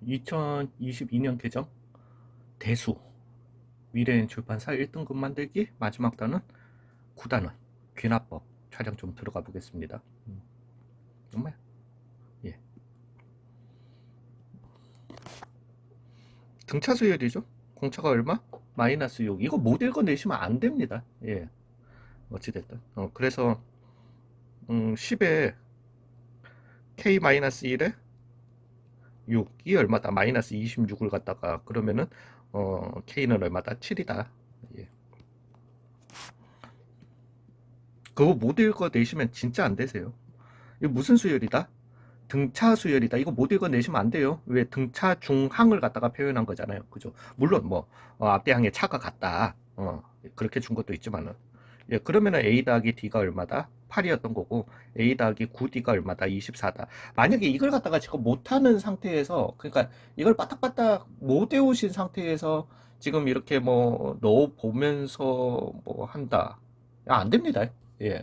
2022년 개정 대수 미래인 출판사 1등급 만들기 마지막 단은 9단원 귀납법 촬영 좀 들어가 보겠습니다. 정말 예. 등차 수열이죠. 공차가 얼마? 마이너스 6. 이거 못 읽어내시면 안 됩니다. 예. 어찌됐든. 그래서 10에 k-1에 6이 얼마다? 마이너스 26을 갖다가 그러면은 k는 얼마다? 7이다. 예. 그거 못 읽어내시면 진짜 안 되세요. 이거 무슨 수열이다? 등차 수열이다. 이거 못 읽어내시면 안 돼요. 왜 등차 중항을 갖다가 표현한 거잖아요. 그죠? 물론 뭐 앞대 항에 차가 같다. 그렇게 준 것도 있지만은 예, 그러면은 A 더하기 D가 얼마다? 8이었던 거고 A 더하기 9D가 얼마다? 24다. 만약에 이걸 갖다가 지금 못하는 상태에서 그러니까 이걸 빠딱빠딱 못 외우신 상태에서 지금 이렇게 뭐 넣어 보면서 뭐 한다. 안 됩니다. 예,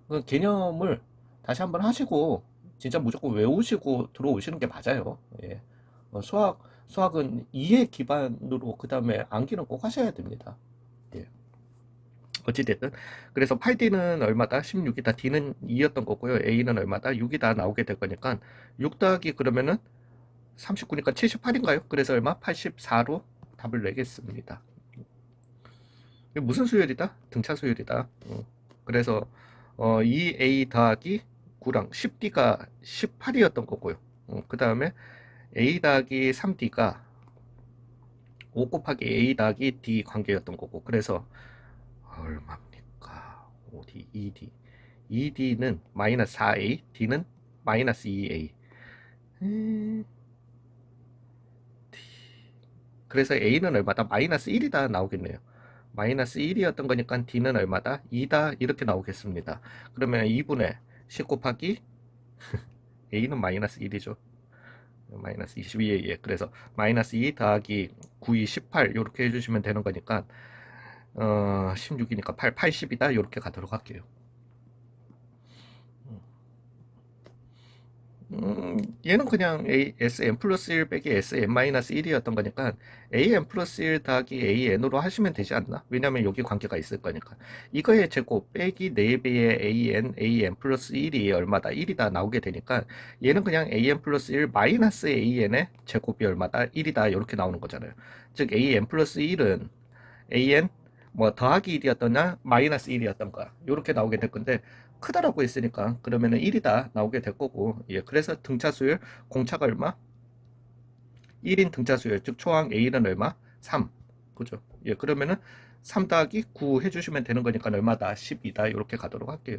그 개념을 다시 한번 하시고 진짜 무조건 외우시고 들어오시는 게 맞아요. 예. 수학은 이해 기반으로 그 다음에 암기는 꼭 하셔야 됩니다. 예. 어찌됐든 그래서 8D는 얼마다? 16이다. D는 2였던 거고요. A는 얼마다? 6이다 나오게 될 거니까 6 더하기 그러면은 39니까 78인가요? 그래서 얼마? 84로 답을 내겠습니다. 이게 무슨 수열이다? 등차 수열이다. 그래서 2A 더하기 9랑 10D가 18이었던 거고요. 그 다음에 A 더하기 3D가 5 곱하기 A 더하기 D 관계였던 거고 그래서 얼마입니까? 5D, 2D 2D는 마이너스 4A, D는 마이너스 2A 그래서 A는 얼마다? 마이너스 1이다 나오겠네요. 마이너스 1이었던 거니까 D는 얼마다? 2다 이렇게 나오겠습니다. 그러면 2분의 10 곱하기 A는 마이너스 1이죠. 마이너스 22에 그래서 마이너스 2 더하기 9, 2, 18 이렇게 해주시면 되는 거니까 16이니까 8, 80이다 이렇게 가도록 할게요. 얘는 그냥 sn 플러스 1 빼기 sn 마이너스 1이었던 거니까 an 플러스 1 더하기 an으로 하시면 되지 않나? 왜냐면 여기 관계가 있을 거니까 이거의 제곱 빼기 4배의 an 플러스 1이 얼마다? 1이다 나오게 되니까 얘는 그냥 an 플러스 1 마이너스 an의 제곱이 얼마다? 1이다 이렇게 나오는 거잖아요. 즉 an 플러스 1은 an 뭐 더하기 1이었더냐 마이너스 1이었던가 이렇게 나오게 될 건데 크다라고 했으니까 그러면은 1이다 나오게 될 거고 예 그래서 등차 수열 공차가 얼마 1인 등차 수열 즉 초항 A는 얼마 3 그죠 예 그러면은 3 더하기 9 해주시면 되는 거니까 얼마다 10이다 이렇게 가도록 할게요.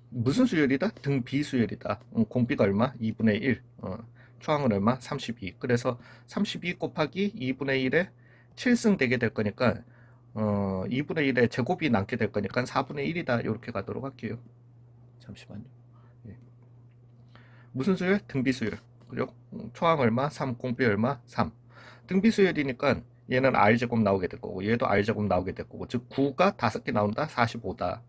무슨 수열이다 등 비수열이다 공비가 얼마 2분의 1 초항은 얼마 32 그래서 32 곱하기 2분의 1에 7승 되게 될 거니까 2분의 1에 제곱이 남게 될 거니까 4분의 1이다 이렇게 가도록 할게요. 잠시만요. 예. 무슨 수열? 등비수열. 그죠? 초항 얼마? 3, 공비 얼마? 3. 등비수열이니까 얘는 R제곱 나오게 될 거고 얘도 R제곱 나오게 될 거고 즉 9가 5개 나온다? 45다.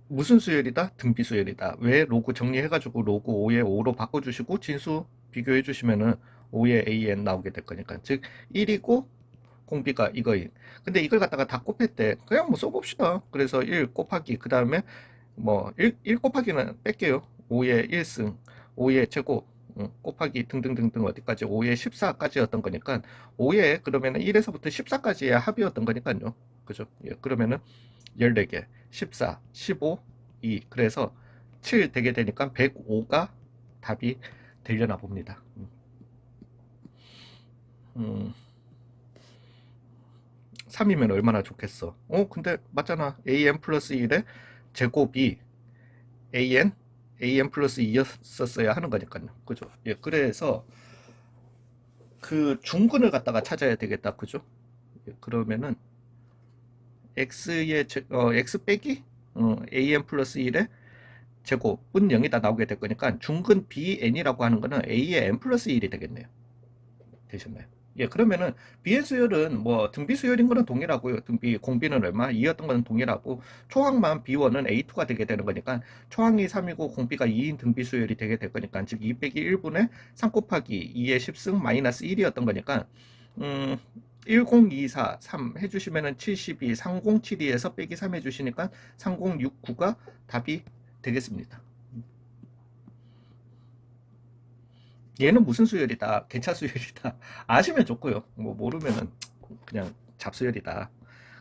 무슨 수열이다? 등비수열이다. 왜? 로그 정리해가지고 로그 5에 5로 바꿔주시고 진수 비교해주시면은 5에 AN 나오게 될 거니까 즉 1이고 공비가 이거인. 근데 이걸 갖다가 다 곱했대. 그냥 뭐 써봅시다. 그래서 1 곱하기 그 다음에 뭐 1 곱하기는 뺄게요. 5의 1승 5의 제곱 곱하기 등등등등 어디까지 5의 14까지였던 거니까 5의 그러면은 1에서부터 14까지의 합이었던 거니까요. 그죠? 예, 그러면은 14개 14 15 2 그래서 7 되게 되니까 105가 답이 되려나 봅니다. 3이면 얼마나 좋겠어. 근데 맞잖아. an 플러스 1의 제곱이 an 플러스 2였었어야 하는 거니까요. 그죠? 예, 그래서 그 중근을 갖다가 찾아야 되겠다. 그죠? 예, 그러면은 x 빼기 an 플러스 1의 제곱은 0이다 나오게 될 거니까 중근 bn이라고 하는 거는 a의 n 플러스 1이 되겠네요. 되셨나요? 예, 그러면은 비행 수열은 뭐 등비 수열인 거는 동일하고요. 등비 공비는 얼마? 2였던 거는 동일하고 초항만 B1은 A2가 되게 되는 거니까 초항이 3이고 공비가 2인 등비 수열이 되게 될 거니까 즉 2 빼기 1분의 3 곱하기 2의 10승 마이너스 1이었던 거니까 1024 3 해주시면은 72 3072에서 빼기 3 해주시니까 3069가 답이 되겠습니다. 얘는 무슨 수열이다, 개차 수열이다 아시면 좋고요. 뭐 모르면은 그냥 잡수열이다.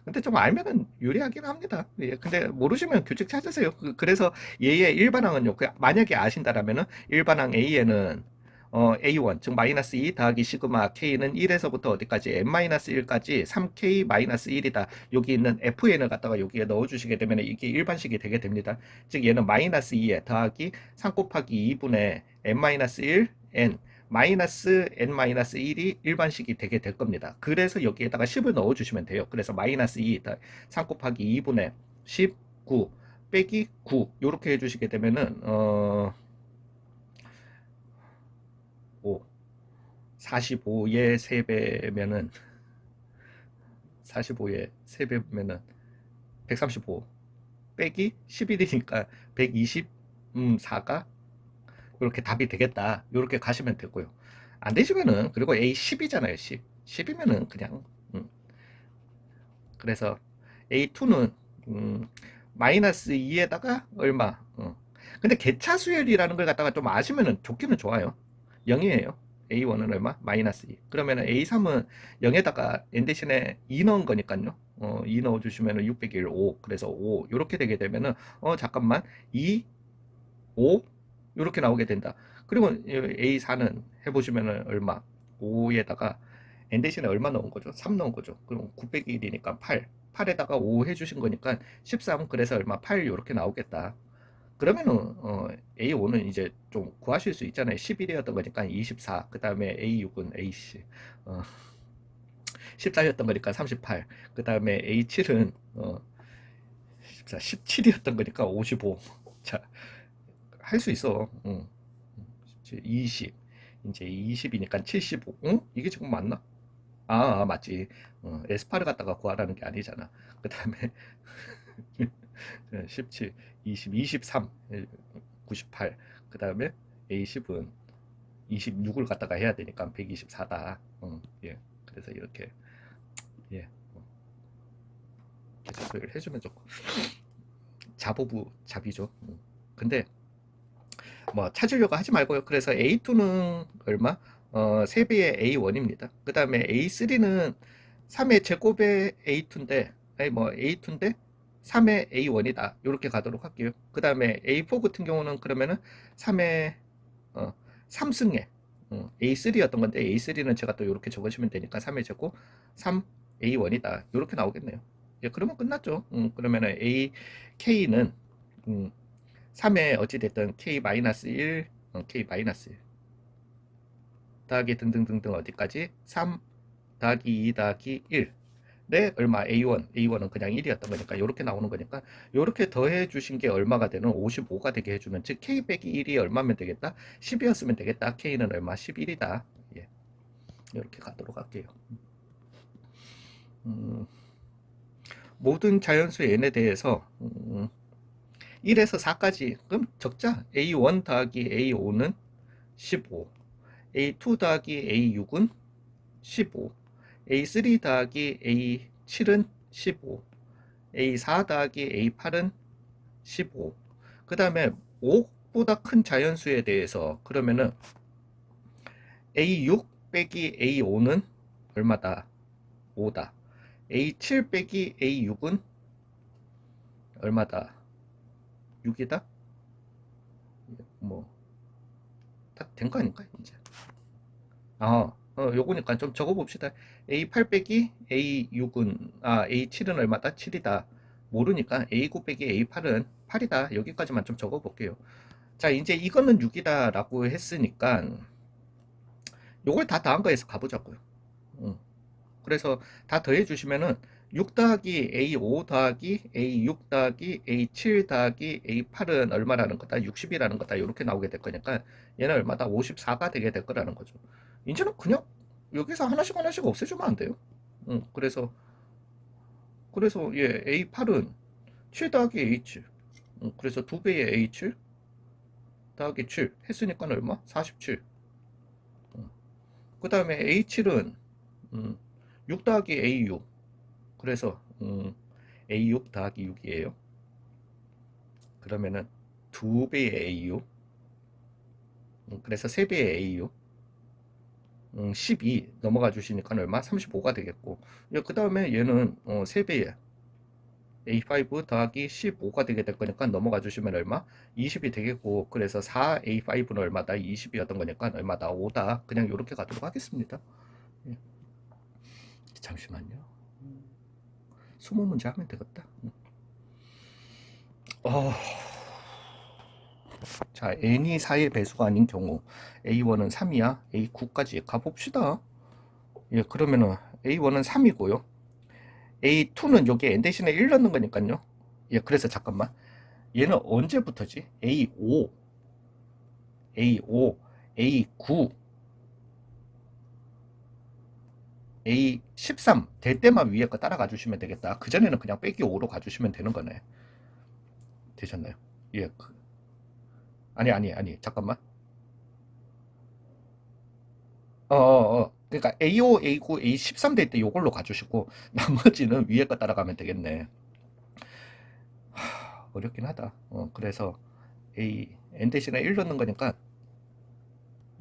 근데 좀 알면은 유리하긴 합니다. 예, 근데 모르시면 규칙 찾으세요. 그래서 얘의 일반항은요. 만약에 아신다라면은 일반항 A에는 A1 즉 마이너스 2 더하기 시그마 K는 1에서부터 어디까지 n-1까지 3K-1이다. 여기 있는 FN을 갖다가 여기에 넣어주시게 되면 이게 일반식이 되게 됩니다. 즉 얘는 마이너스 2에 더하기 3 곱하기 2분의 n-1 n 마이너스 n-1이 일반식이 되게 될 겁니다. 그래서 여기에다가 10을 넣어주시면 돼요. 그래서 마이너스 2 3 곱하기 2분의 19 빼기 9 이렇게 해주시게 되면은 5 45의 3배면은 45의 3배면은 135 빼기 11이니까 124가 이렇게 답이 되겠다. 이렇게 가시면 되고요. 안 되시면은 그리고 A 10이잖아요. 10. 10이면은 그냥 그래서 A2는 마이너스 2에다가 얼마 근데 개차수열이라는 걸 갖다가 좀 아시면은 좋기는 좋아요. 0이에요. A1은 얼마? 마이너스 2. 그러면은 A3은 0에다가 n 대신에 2 넣은 거니까요. 2 넣어주시면은 601, 5. 그래서 5. 이렇게 되게 되면은, 잠깐만. 2, 5. 이렇게 나오게 된다. 그리고 A4는 해보시면은 얼마? 5에다가 n 대신에 얼마 넣은 거죠? 3 넣은 거죠. 그럼 901이니까 8. 8에다가 5 해주신 거니까 13. 그래서 얼마? 8 이렇게 나오겠다. 그러면은 A5는 이제 좀 구하실 수 있잖아요. 11이었던 거니까 24. 그 다음에 A6은 A씨 14였던 거니까 38. 그 다음에 A7은 14, 17이었던 거니까 55. 자, 할 수 있어. 20. 이제 20이니까 75. 응? 이게 지금 맞나? 맞지. 에스파를 갖다가 구하라는 게 아니잖아. 그 다음에 17, 20, 23, 98. 그 다음에 A10은 26을 갖다가 해야 되니까 124다. 예. 그래서 이렇게, 예. 계속 소개를 해주면 좋고. 잡오부 잡이죠. 근데, 뭐, 찾으려고 하지 말고요. 그래서 A2는 얼마? 3배의 A1입니다. 그 다음에 A3는 3의 제곱의 A2인데, 아니, 뭐, A2인데, 3의 A1이다. 이렇게 가도록 할게요. 그 다음에 A4 같은 경우는 그러면은 3의 3승에 A3였던 건데 A3는 제가 또 이렇게 적으시면 되니까 3의 제곱 3 A1이다. 이렇게 나오겠네요. 예, 그러면 끝났죠. 그러면은 AK는 3에 어찌됐든 K-1 K-1 더하기 등등등등 어디까지 3 더하기 2 더하기 1 네, 얼마 A1은 그냥 1이었던 거니까 이렇게 나오는 거니까 이렇게 더해 주신 게 얼마가 되는 55가 되게 해주는 즉 K 빼기 1이 얼마면 되겠다? 10이었으면 되겠다. K는 얼마? 11이다. 예, 이렇게 가도록 할게요. 모든 자연수 n에 대해서 1에서 4까지 그럼 적자 A1 더하기 A5는 15 A2 더하기 A6은 15 A3 더하기 A7은 15 A4 더하기 A8은 15 그 다음에 5보다 큰 자연수에 대해서 그러면은 A6 빼기 A5는 얼마다? 5다. A7 빼기 A6은 얼마다? 6이다? 뭐 다 된 거 아닌가 이제? 요거니까 좀 적어봅시다. A8 빼기 A6은, A7은 얼마다? 7이다. 모르니까 A9 빼기 A8은 8이다. 여기까지만 좀 적어볼게요. 자, 이제 이거는 6이다 라고 했으니까, 요걸 다 더한 거에서 가보자고요. 그래서 다 더해주시면은, 6 더하기 A5 더하기 A6 더하기 A7 더하기 A8은 얼마라는 거다? 60이라는 거다. 이렇게 나오게 될 거니까, 얘는 얼마다? 54가 되게 될 거라는 거죠. 이제는 그냥 여기서 하나씩 하나씩 없애주면 안 돼요? 그래서 예, A8은 7 더하기 A7. 그래서 2배의 A7 더하기 7 했으니까 얼마? 47. 그 다음에 A7은 6 더하기 A6. 그래서 A6 더하기 6이에요. 그러면은 2배의 A6. 그래서 3배의 A6. 12 넘어가 주시니까 얼마? 35가 되겠고. 그 다음에 얘는 3배의 A5 더하기 15가 되게 될 거니까 넘어가 주시면 얼마? 20이 되겠고. 그래서 4A5는 얼마다? 20이었던 거니까 얼마다? 5다. 그냥 이렇게 가도록 하겠습니다. 예. 잠시만요. 20문제 하면 되겠다. 자, n이 4의 배수가 아닌 경우 A1은 3이야. A9까지 가봅시다. 예, 그러면은 A1은 3이고요. A2는 여기 n 대신에 1 넣는 거니까요. 예, 그래서 잠깐만. 얘는 언제부터지? A5, A5, A9, A13 될 때만 위에 거 따라가 주시면 되겠다. 그전에는 그냥 빼기 5로 가주시면 되는 거네. 되셨나요? 예. 아니. 잠깐만. 그러니까 A5, A9, A13 될 때 요걸로 가주시고 나머지는 위에 거 따라가면 되겠네. 어렵긴 하다. 그래서 N 대신에 1 넣는 거니까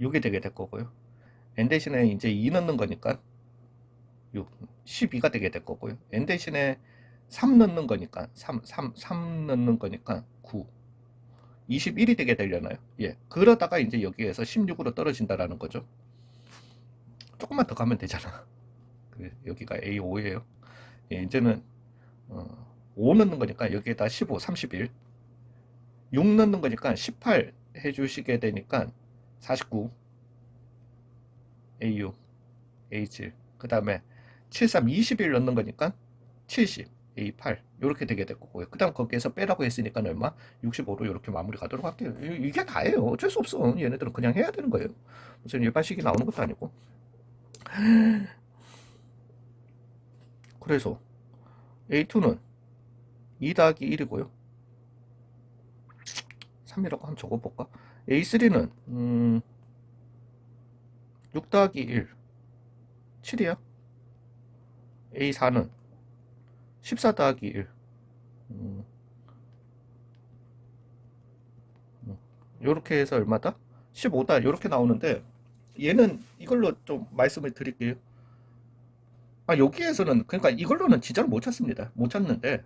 요게 되게 될 거고요. N 대신에 이제 2 넣는 거니까 6, 12가 되게 될 거고요. N 대신에 3 넣는 거니까 3 넣는 거니까 9, 21이 되게 되려나요? 예. 그러다가 이제 여기에서 16으로 떨어진다라는 거죠. 조금만 더 가면 되잖아. 여기가 A5예요. 예, 이제는 5 넣는 거니까 여기에다 15, 31. 6 넣는 거니까 18 해주시게 되니까 49. A6, A7. 그 다음에 73, 21 넣는 거니까 70, A8. 이렇게 되게 될 거고요. 그 다음 거기에서 빼라고 했으니까 얼마? 65로 이렇게 마무리 가도록 할게요. 이게 다예요. 어쩔 수 없어. 얘네들은 그냥 해야 되는 거예요. 무슨 일반식이 나오는 것도 아니고. 그래서 A2는 2 더하기 1이고요. 3이라고 한번 적어볼까? A3는 6 더하기 1 7이야. A4는 14 더하기 1 요렇게 해서 얼마다? 15다. 요렇게 나오는데 얘는 이걸로 좀 말씀을 드릴게요. 여기에서는 그러니까 이걸로는 진짜로 못 찾습니다. 못 찾는데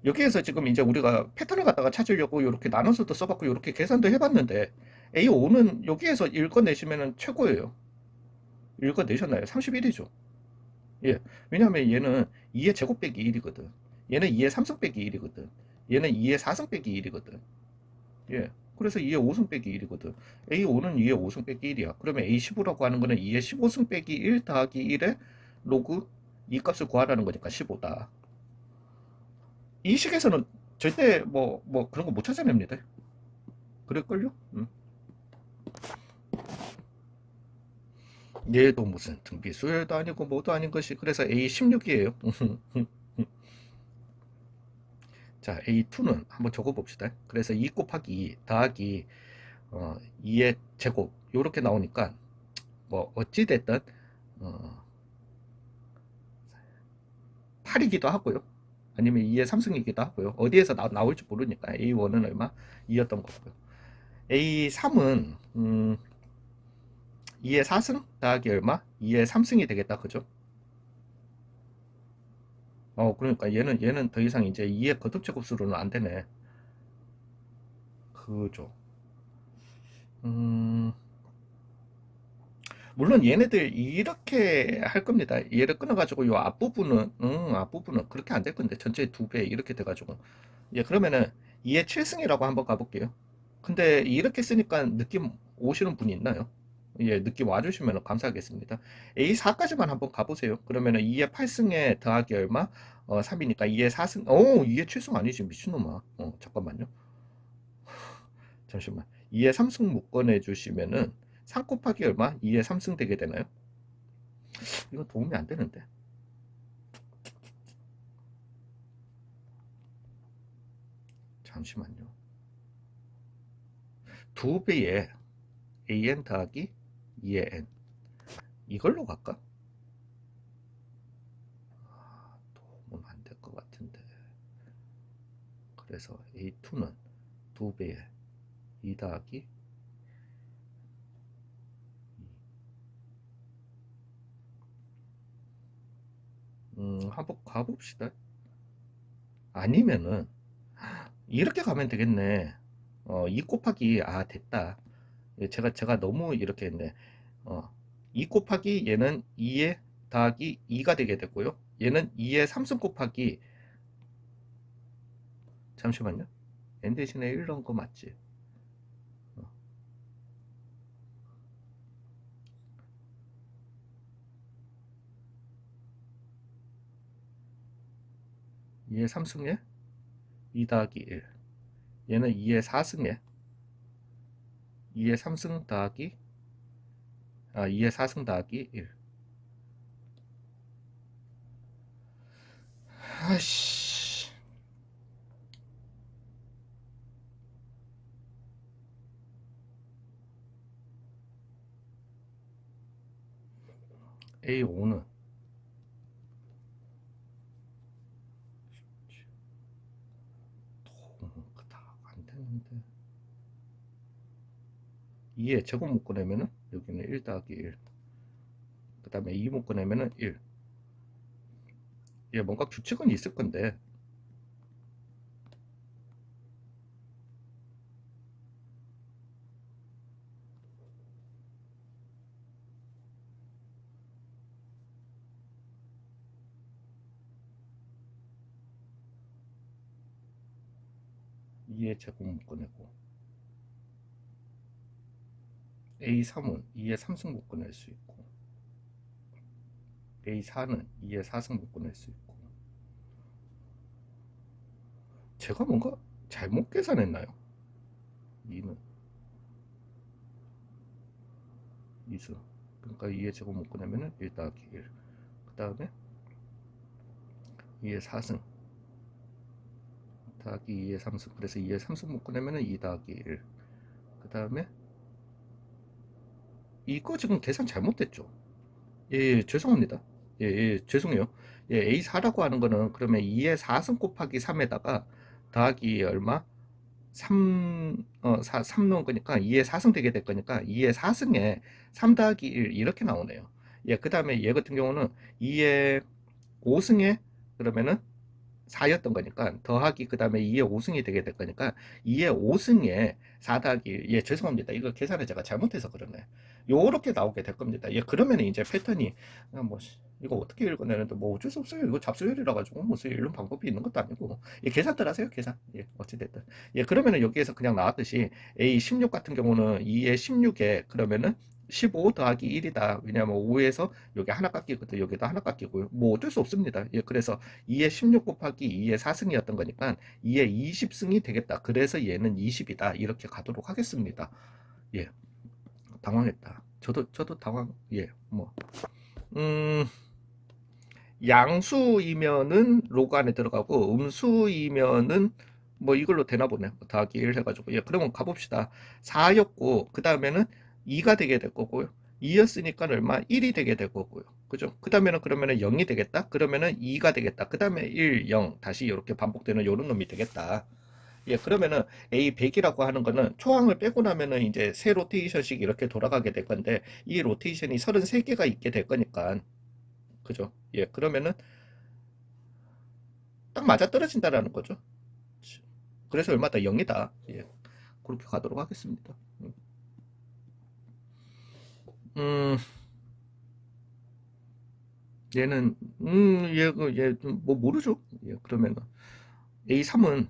여기에서 지금 이제 우리가 패턴을 갖다가 찾으려고 이렇게 나눠서도 써봤고 이렇게 계산도 해봤는데 A5는 여기에서 읽어내시면 최고예요. 읽어내셨나요? 31이죠. 예. 왜냐하면 얘는 2의 제곱 빼기 1이거든. 얘는 2의 3승 빼기 1이거든. 얘는 2의 4승 빼기 1이거든. 예. 그래서 2의 5승 빼기 1이거든. A5는 2의 5승 빼기 1이야. 그러면 A15라고 하는 거는 2의 15승 빼기 1 더하기 1의 로그 이 값을 구하라는 거니까 15다. 이 식에서는 절대 뭐 그런 거 못 찾아냅니다. 그럴걸요? 얘도 무슨 등비 수열도 아니고 뭐도 아닌 것이 그래서 A16이에요. 자, A2는 한번 적어봅시다. 그래서 2 곱하기 2 더하기 2의 제곱 요렇게 나오니까 뭐 어찌됐든 8이기도 하고요. 아니면 2의 3승이기도 하고요. 어디에서 나올지 모르니까 A1은 얼마? 2였던 거고요. A3은 2의 4승 더하기 얼마? 2의 3승이 되겠다. 그죠? 그러니까 얘는 더 이상 이제 2의 거듭제곱수로는 안 되네. 그죠? 물론 얘네들 이렇게 할 겁니다. 얘를 끊어가지고 요 앞부분은 그렇게 안 될 건데 전체 2배 이렇게 돼가지고 예 그러면은 2의 7승이라고 한번 가볼게요. 근데 이렇게 쓰니까 느낌 오시는 분이 있나요? 예, 느낌 와주시면 감사하겠습니다. A4까지만 한번 가보세요. 그러면은 2의 8승에 더하기 얼마? 3이니까 2의 4승, 2의 7승 아니지, 미친놈아. 잠깐만요. 잠시만. 2의 3승 묶어내 주시면은 3 곱하기 얼마? 2의 3승 되게 되나요? 이건 도움이 안 되는데. 잠시만요. 2배의 an 더하기 2의 n. 이걸로 갈까? 도움은 안 될 것 같은데. 그래서 a2는 2배의 2 더하기 한번 가봅시다. 아니면은 이렇게 가면 되겠네. 2 곱하기 됐다. 예, 제가 너무 이렇게 했네. 2 곱하기 얘는 2에 더하기 2가 되게 됐고요. 얘는 2의 3승 곱하기 잠시만요. n 대신에 1 넣은 거 맞지? 2의 3승에 2 더하기 1. 얘는 2의 4승에 2의 3승 더하기 2의 4승 더하기 1. 아씨. A5는 안 되는데 2의 제곱 묶어내면은 여기는 1 더하기 1. 그 다음에 2 묶어내면은 1. 예, 뭔가 규칙은 있을 건데 2의 제곱 묶어내고 A3은 2의 3승 묶어낼 수 있고 A4는 2의 4승 묶어낼 수 있고 제가 뭔가 잘못 계산했나요? 2는 2승 그러니까 2의 제곱 묶어내면은 1 더하기 1. 그 다음에 2의 4승 더하기 2의 3승. 그래서 2의 3승 묶어내면은 2 더하기 1. 그 다음에 이거 지금 계산 잘못됐죠? 예, 예, 죄송합니다. 예, 예, 죄송해요. 예, A4라고 하는 거는 그러면 2의 4승 곱하기 3에다가 더하기 얼마? 3 넣은 거니까 2의 4승 되게 될 거니까 2의 4승에 3 더하기 1 이렇게 나오네요. 예, 그 다음에 얘 같은 경우는 2의 5승에 그러면은 4였던 거니까 더하기 그 다음에 2의 5승이 되게 될 거니까 2의 5승에 4 더하기 1. 예, 죄송합니다. 이거 계산을 제가 잘못해서 그러네. 요렇게 나오게 될 겁니다. 예, 그러면 이제 패턴이 뭐 이거 어떻게 읽어내는데 뭐 어쩔 수 없어요. 이거 잡수열이라 가지고 무슨 이런 방법이 있는 것도 아니고. 예, 계산들 하세요. 계산. 예, 어찌 됐든. 예, 그러면은 여기에서 그냥 나왔듯이 A16 같은 경우는 2의 16에 그러면은 15 더하기 1이다. 왜냐하면 5에서 여기 하나 깎이거든. 여기도 하나 깎이고요. 뭐 어쩔 수 없습니다. 예, 그래서 2의 16 곱하기 2의 4승이었던 거니까 2의 20승이 되겠다. 그래서 얘는 20이다. 이렇게 가도록 하겠습니다. 예, 당황했다. 저도 당황. 예, 뭐 양수이면은 로그 안에 들어가고 음수이면은 뭐 이걸로 되나 보네. 더하기 1 해가지고. 예, 그러면 가봅시다. 4였고 그 다음에는 2가 되게 될 거고요. 2였으니까 얼마? 1이 되게 될 거고요. 그죠? 그 다음에는 그러면은 0이 되겠다. 그러면은 2가 되겠다. 그 다음에 1, 0 다시 이렇게 반복되는 요런 놈이 되겠다. 예, 그러면은 A100이라고 하는 거는 초항을 빼고 나면은 이제 세 로테이션씩 이렇게 돌아가게 될 건데 이 로테이션이 33개가 있게 될 거니까 그죠? 예, 그러면은 딱 맞아 떨어진다라는 거죠. 그래서 얼마다 0이다. 예, 그렇게 가도록 하겠습니다. 음, 얘는 얘뭐 모르죠. 예, 그러면은 A3은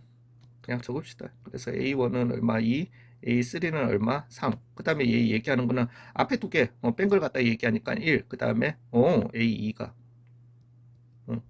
그냥 적읍시다. 그래서 A1은 얼마 2, A3는 얼마 3. 그다음에 얘 얘기하는 거는 앞에 두 개 뺀 걸 갖다 얘기하니까 1. 그다음에 A2가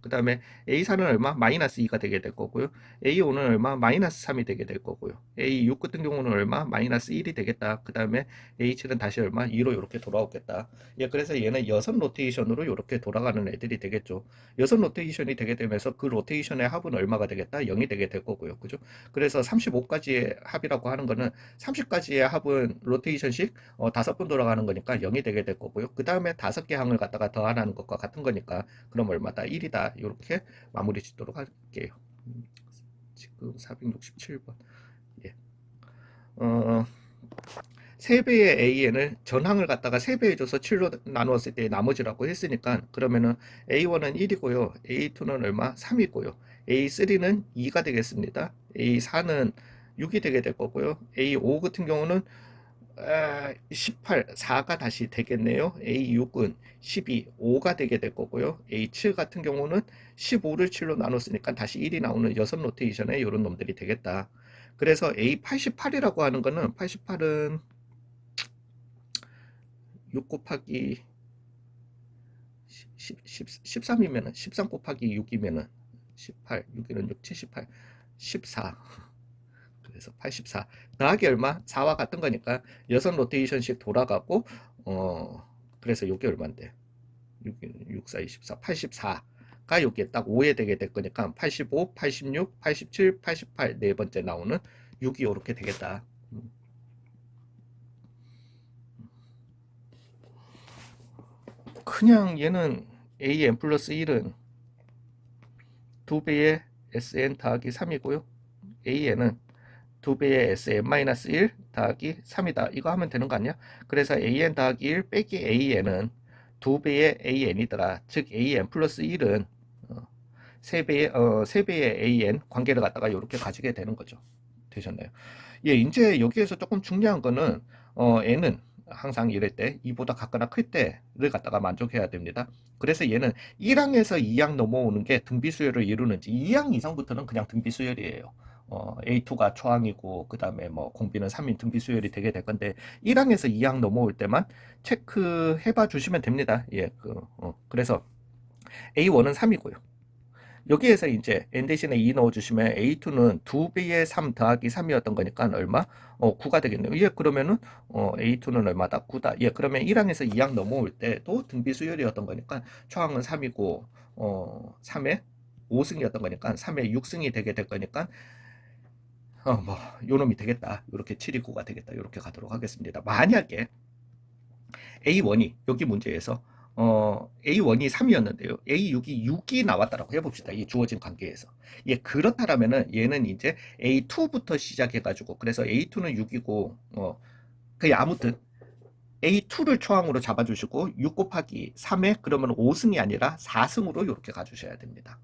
그 다음에 A4는 얼마? 마이너스 2가 되게 될 거고요. A5는 얼마? 마이너스 3이 되게 될 거고요. A6 같은 경우는 얼마? 마이너스 1이 되겠다. 그 다음에 A7은 다시 얼마? 2로 이렇게 돌아오겠다. 예, 그래서 얘는 여섯 로테이션으로 이렇게 돌아가는 애들이 되겠죠. 여섯 로테이션이 되게 되면서 그 로테이션의 합은 얼마가 되겠다? 0이 되게 될 거고요. 그죠? 그래서 35가지의 합이라고 하는 거는 30가지의 합은 로테이션씩 5번 돌아가는 거니까 0이 되게 될 거고요. 그 다음에 5개 항을 갖다가 더하는 것과 같은 거니까 그럼 얼마다? 1이다. 이렇게 마무리 짓도록 할게요. 지금 467번. 예. 3배의 AN을 전항을 갖다가 3배 해줘서 7로 나누었을 때 나머지라고 했으니까 그러면은 A1은 1이고요. A2는 얼마? 3이고요. A3는 2가 되겠습니다. A4는 6이 되게 될 거고요. A5 같은 경우는 18, 4가 다시 되겠네요. A6은 12, 5가 되게 될 거고요. A7 같은 경우는 15를 7로 나눴으니까 다시 1이 나오는 6 로테이션의 이런 놈들이 되겠다. 그래서 A88이라고 하는 거는 88은 6 곱하기 13이면은 13 곱하기 6이면은 18, 6이는 6, 78, 14. 그래서 84 더하기 얼마? 4와 같은 거니까 6 로테이션씩 돌아가고 그래서 요게 얼마인데 6, 4, 24, 84가 여기에 딱 5에 되게 될 거니까 85, 86, 87, 88 네 번째 나오는 6이 이렇게 되겠다. 그냥 얘는 AN 플러스 1은 2배의 SN 더하기 3이고요. AN은 2배의 SN-1 더하기 3이다. 이거 하면 되는 거 아니야? 그래서 AN 더하기 1 빼기 AN은 2배의 AN이더라. 즉 AN 플러스 1은 3배의 AN 관계를 갖다가 이렇게 가지게 되는 거죠. 되셨나요? 예, 이제 여기에서 조금 중요한 거는 N은 항상 이럴 때 2보다 같거나 클 때를 갖다가 만족해야 됩니다. 그래서 얘는 1항에서 2항 넘어오는 게 등비수열을 이루는지 2항 이상부터는 그냥 등비수열이에요. A2가 초항이고 그 다음에 뭐 공비는 3인 등비수열이 되게 될 건데 1항에서 2항 넘어올 때만 체크해 봐 주시면 됩니다. 예, 그래서 A1은 3이고요. 여기에서 이제 n 대신에 2 넣어주시면 A2는 2배의 3 더하기 3이었던 거니까 얼마? 9가 되겠네요. 예, 그러면은 A2는 얼마다? 9다. 예, 그러면 1항에서 2항 넘어올 때도 등비 수열이었던 거니까 초항은 3이고 3에 5승이었던 거니까 3에 6승이 되게 될 거니까 뭐 요놈이 되겠다. 이렇게 7이 9가 되겠다. 이렇게 가도록 하겠습니다. 만약에 A1이 여기 문제에서 A1이 3이었는데요. A6이 6이 나왔다라고 해봅시다. 이 주어진 관계에서. 예, 그렇다라면은 얘는 이제 A2부터 시작해가지고 그래서 A2는 6이고 그 아무튼 A2를 초항으로 잡아주시고 6 곱하기 3에 그러면 5승이 아니라 4승으로 이렇게 가주셔야 됩니다.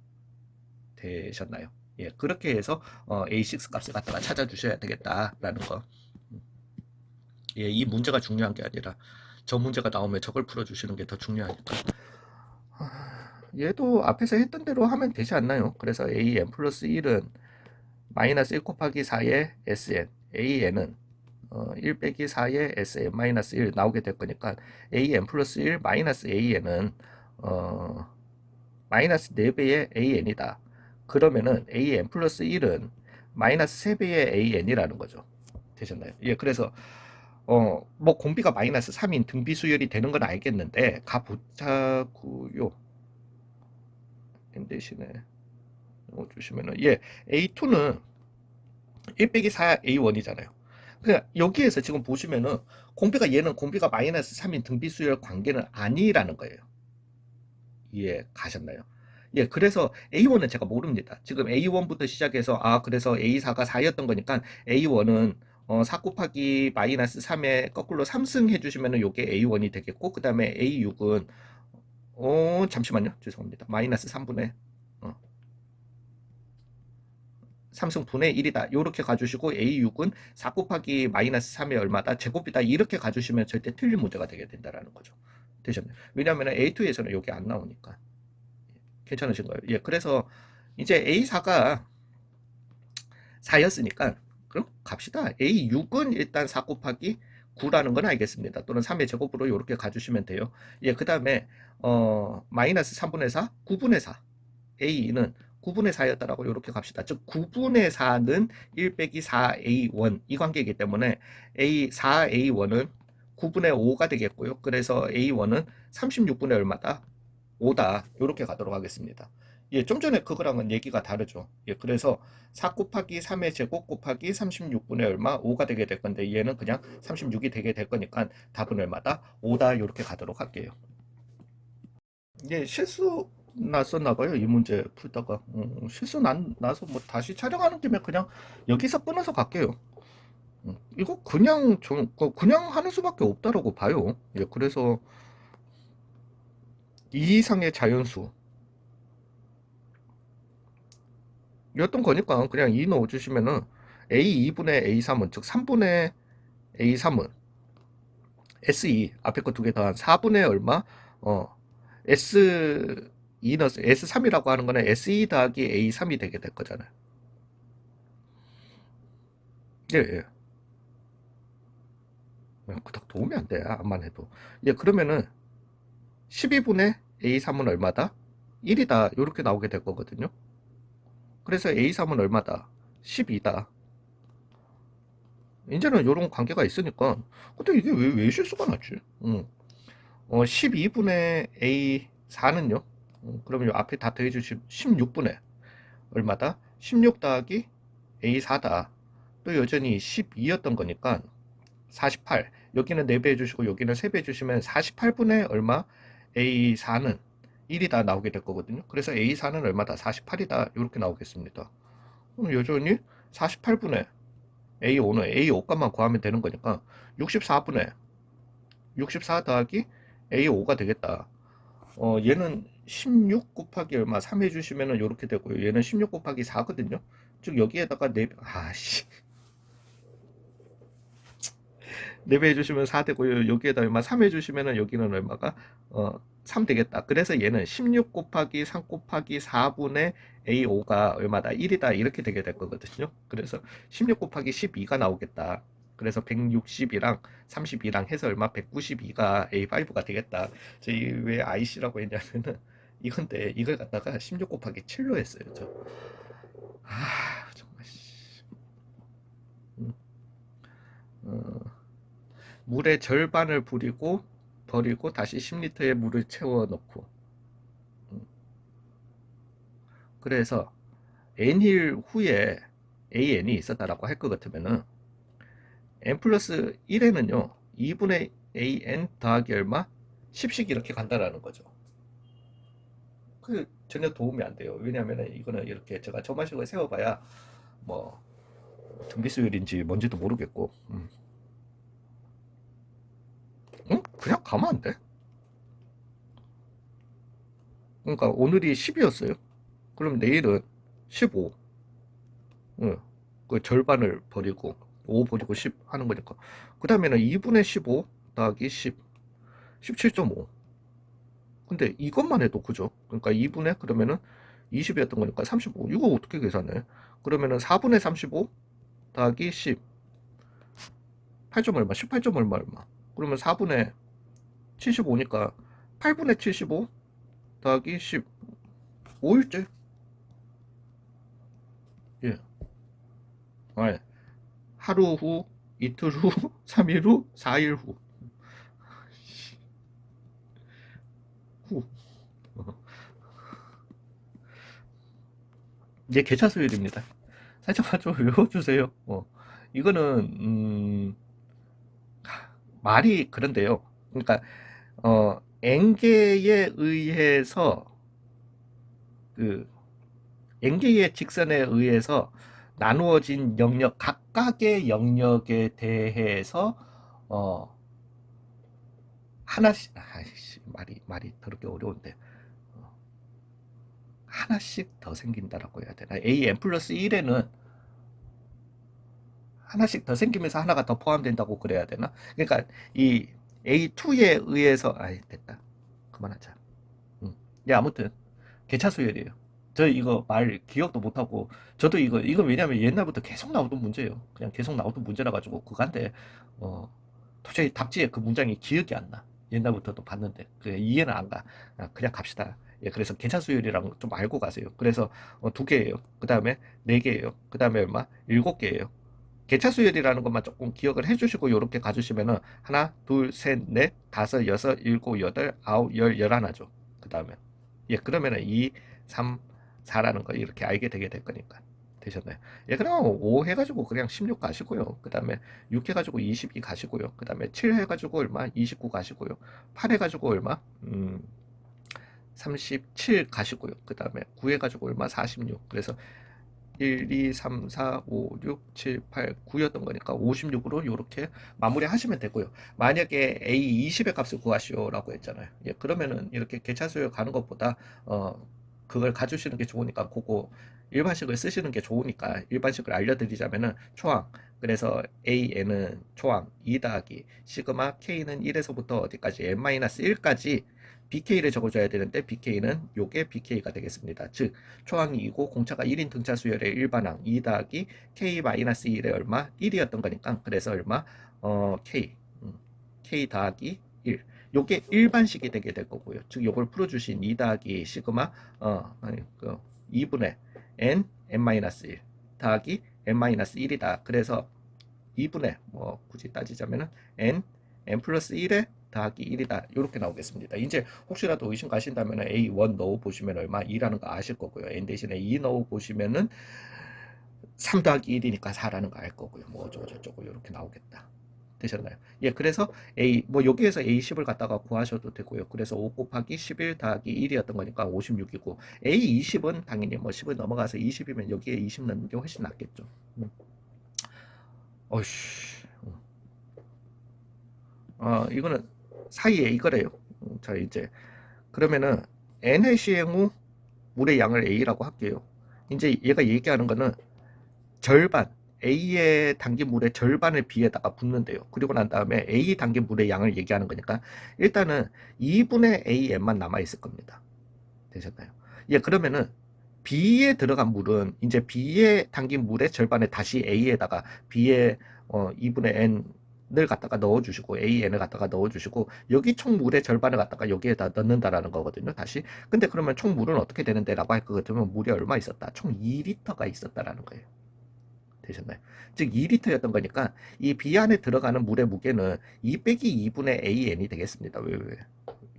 되셨나요? 예, 그렇게 해서 A6 값을 갖다가 찾아주셔야 되겠다라는 거. 예, 이 문제가 중요한 게 아니라 저 문제가 나오면 저걸 풀어주시는 게 더 중요하니까. 얘도 앞에서 했던 대로 하면 되지 않나요? 그래서 AN 플러스 1은 마이너스 1 곱하기 4의 SN, AN은 1 빼기 4의 SN 마이너스 1 나오게 될 거니까 AN 플러스 1 마이너스 AN은 마이너스 4배의 AN이다. 그러면은 AN 플러스 1은 마이너스 3배의 AN이라는 거죠. 되셨나요? 예, 그래서 뭐 공비가 마이너스 3인 등비 수열이 되는 건 알겠는데 가보자고요. n 대신에 주시면은 예, A2는 1 빼기 4 A1이잖아요. 그냥 여기에서 지금 보시면은 얘는 공비가 마이너스 3인 등비 수열 관계는 아니라는 거예요. 이해 가셨나요? 예, 그래서 A1은 제가 모릅니다. 지금 A1부터 시작해서 그래서 A4가 4였던 거니까 A1은 4 곱하기 마이너스 3에 거꾸로 3승 해주시면 요게 A1이 되겠고 그 다음에 A6은 잠시만요. 죄송합니다. 마이너스 3분의 3승 분의 1이다. 이렇게 가주시고 A6은 4 곱하기 마이너스 3의 얼마다? 제곱이다. 이렇게 가주시면 절대 틀린 문제가 되게 된다는 거죠. 되셨나요? 왜냐하면 A2에서는 여기 안 나오니까. 괜찮으신가요? 예, 그래서 이제 A4가 4였으니까 그럼 갑시다. A6은 일단 4 곱하기 9라는 건 알겠습니다. 또는 3의 제곱으로 이렇게 가주시면 돼요. 예, 그 다음에 마이너스 3분의 4, 9분의 4. A2는 9분의 4였다라고 이렇게 갑시다. 즉 9분의 4는 1 빼기 4A1 이 관계이기 때문에 4A1은 9분의 5가 되겠고요. 그래서 A1은 36분의 얼마다? 5다. 이렇게 가도록 하겠습니다. 예, 좀 전에 그거랑은 얘기가 다르죠. 예, 그래서 4 곱하기 3의 제곱 곱하기 36분의 얼마? 5가 되게 될 건데 얘는 그냥 36이 되게 될 거니까 답은 얼마다? 5다. 이렇게 가도록 할게요. 예, 실수 났었나 봐요. 이 문제 풀다가. 실수 나서 뭐 다시 촬영하는 김에 그냥 여기서 끊어서 갈게요. 이거 그냥 그냥 하는 수밖에 없다라고 봐요. 예, 그래서 2 이상의 자연수 였던 거니까 그냥 2 넣어주시면은 A2분의 A3은 즉 3분의 A3은 S2 앞에 거 두 개 더한 4분의 얼마? S2 넣었 S3이라고 하는 거는 S2 더하기 A3이 되게 될 거잖아요. 예, 예. 그닥 도움이 안 돼. 암만 해도. 예, 그러면은 12분의 A3은 얼마다? 1이다. 이렇게 나오게 될 거거든요. 그래서 A3은 얼마다? 12다. 이제는 이런 관계가 있으니까. 근데 이게 왜 실수가 났지? 12분의 A4는요? 그러면 요 앞에 다 더해주시면 16분의 얼마다? 16 더하기 A4다. 또 여전히 12였던 거니까 48. 여기는 4배 해주시고 여기는 3배 해주시면 48분의 얼마? A4는 1이다 나오게 될 거거든요. 그래서 A4는 얼마다? 48이다. 이렇게 나오겠습니다. 그럼 여전히 48분의 A5는 A5 값만 구하면 되는 거니까 64분의 64 더하기 A5가 되겠다. 얘는 16 곱하기 얼마 3 해주시면은 이렇게 되고요. 얘는 16 곱하기 4거든요. 즉 여기에다가 4배, 아씨. 4배 해주시면 4 되고요. 여기에다 얼마 3 해주시면은 여기는 얼마가 3 되겠다. 그래서 얘는 16 곱하기 3 곱하기 4분의 A5가 얼마다? 1이다. 이렇게 되게 될 거거든요. 그래서 16 곱하기 12가 나오겠다. 그래서 160이랑 32랑 해서 얼마? 192가 A5가 되겠다. 저희 왜 IC라고 했냐면은 이건데 이걸 갖다가 16 곱하기 7로 했어요. 저. 정말 씨. 음, 어. 물의 절반을 버리고 다시 10리터의 물을 채워 넣고 그래서 n일 후에 an이 있었다라고 할 것 같으면은 n 플러스 1에는요 2분의 an 더하기 얼마? 10씩 이렇게 간다라는 거죠. 그 전혀 도움이 안 돼요. 왜냐하면 이거는 이렇게 제가 저만식을 세워봐야 뭐 등비수율인지 뭔지도 모르겠고 그냥 가면 안 돼? 그러니까 오늘이 10이었어요. 그럼 내일은 15. 응. 그 절반을 버리고 5 버리고 10 하는 거니까. 그 다음에는 2분의 15 더하기 10. 17.5. 근데 이것만 해도 그죠? 그러니까 2분의 그러면은 20이었던 거니까 35. 이거 어떻게 계산해? 그러면은 4분의 35 더하기 10. 8점 얼마? 18점 얼마 얼마? 그러면 4분의 75니까 8분의 75 더하기 10. 5일째. 예. 아, 하루 후, 이틀 후, 3일 후, 4일 후. 후. 이게 개차수율입니다. 살짝만 좀 외워주세요. 이거는 말이 그런데요. 그러니까 n개에 의해서 그 n개의 직선에 의해서 나누어진 영역 각각의 영역에 대해서 어 하나씩 아이씨, 말이 더럽게 어려운데 하나씩 더 생긴다라고 해야 되나? an 플러스 1에는 하나씩 더 생기면서 하나가 더 포함된다고 그래야 되나? 그러니까 이 A2에 의해서 아이 됐다. 그만하자. 예, 아무튼 개차수열이에요. 저 이거 말 기억도 못하고 저도 이거 왜냐면 옛날부터 계속 나오던 문제예요. 그냥 계속 나오던 문제라 가지고 그간데 도저히 답지에 그 문장이 기억이 안 나. 옛날부터도 봤는데 이해는 안 가. 그냥 갑시다. 예, 그래서 개차 수열이랑 좀 알고 가세요. 그래서 2개예요. 그 다음에 4개예요. 그 다음에 얼마? 7개예요. 개차 수열이라는 것만 조금 기억을 해주시고 이렇게 가주시면은 하나, 둘, 셋, 넷, 다섯, 여섯, 일곱, 여덟, 아홉, 열, 열하나죠. 그 다음에 예, 그러면은 2, 3, 4라는 거 이렇게 알게 되게 될 거니까. 되셨나요? 예, 그럼 5 해가지고 그냥 16 가시고요. 그 다음에 6 해가지고 22 가시고요. 그 다음에 7 해가지고 얼마? 29 가시고요. 8 해가지고 얼마? 37 가시고요. 그 다음에 9 해가지고 얼마? 46. 그래서 1, 2, 3, 4, 5, 6, 7, 8, 9였던 거니까 56으로 이렇게 마무리 하시면 되고요. 만약에 A 20의 값을 구하시오라고 했잖아요. 예, 그러면은 이렇게 개차수열 가는 것보다 그걸 가주시는 게 좋으니까 그거 일반식을 쓰시는 게 좋으니까 일반식을 알려드리자면은 초항, 그래서 AN은 초항 2 더하기 시그마 K는 1에서부터 어디까지 n-1까지 BK를 적어줘야 되는데 BK는 요게 BK가 되겠습니다. 즉 초항이 2고 공차가 1인 등차 수열의 일반항 2 더하기 K-1의 얼마? 1이었던 거니까 그래서 얼마? K K 더하기 1 요게 일반식이 되게 될 거고요. 즉 요걸 풀어주신 2 더하기 시그마 2분의 n-1 더하기 n-1이다. 그래서 2분의 굳이 따지자면은 n 플러스 1에 더하기 1이다. 이렇게 나오겠습니다. 이제 혹시라도 의심 가신다면 A1 넣어 보시면 얼마 2라는 거 아실 거고요. n 대신에 2 넣어 보시면은 3 더하기 1이니까 4라는 거 알 거고요. 뭐 어쩌고저쩌고 이렇게 나오겠다. 되셨나요? 예, 그래서 여기에서 A10을 갖다가 구하셔도 되고요. 그래서 5 곱하기 11 더하기 1이었던 거니까 56이고, A20은 당연히 10을 넘어가서 20이면 여기에 20 넣는 게 훨씬 낫겠죠. 어이씨. 이거는 사이에 이거래요. 자, 이제, 그러면은, n의 시행 후 물의 양을 A라고 할게요. 이제 얘가 얘기하는 거는 절반, A에 담긴 물의 절반을 B에다가 붓는데요. 그리고 난 다음에 A 담긴 물의 양을 얘기하는 거니까 일단은 2분의 AN만 남아있을 겁니다. 되셨나요? 예, 그러면은 B에 들어간 물은 이제 B에 담긴 물의 절반을 다시 A에다가 B에 2분의 N을 갖다가 넣어주시고 AN을 갖다가 넣어주시고 여기 총 물의 절반을 갖다가 여기에다 넣는다라는 거거든요. 다시. 근데 그러면 총 물은 어떻게 되는데 라고 할 것 같으면 물이 얼마 있었다? 총 2리터가 있었다라는 거예요. 되셨나요? 즉 2리터였던 거니까 이 B 안에 들어가는 물의 무게는 2 빼기 2분의 AN이 되겠습니다. 왜?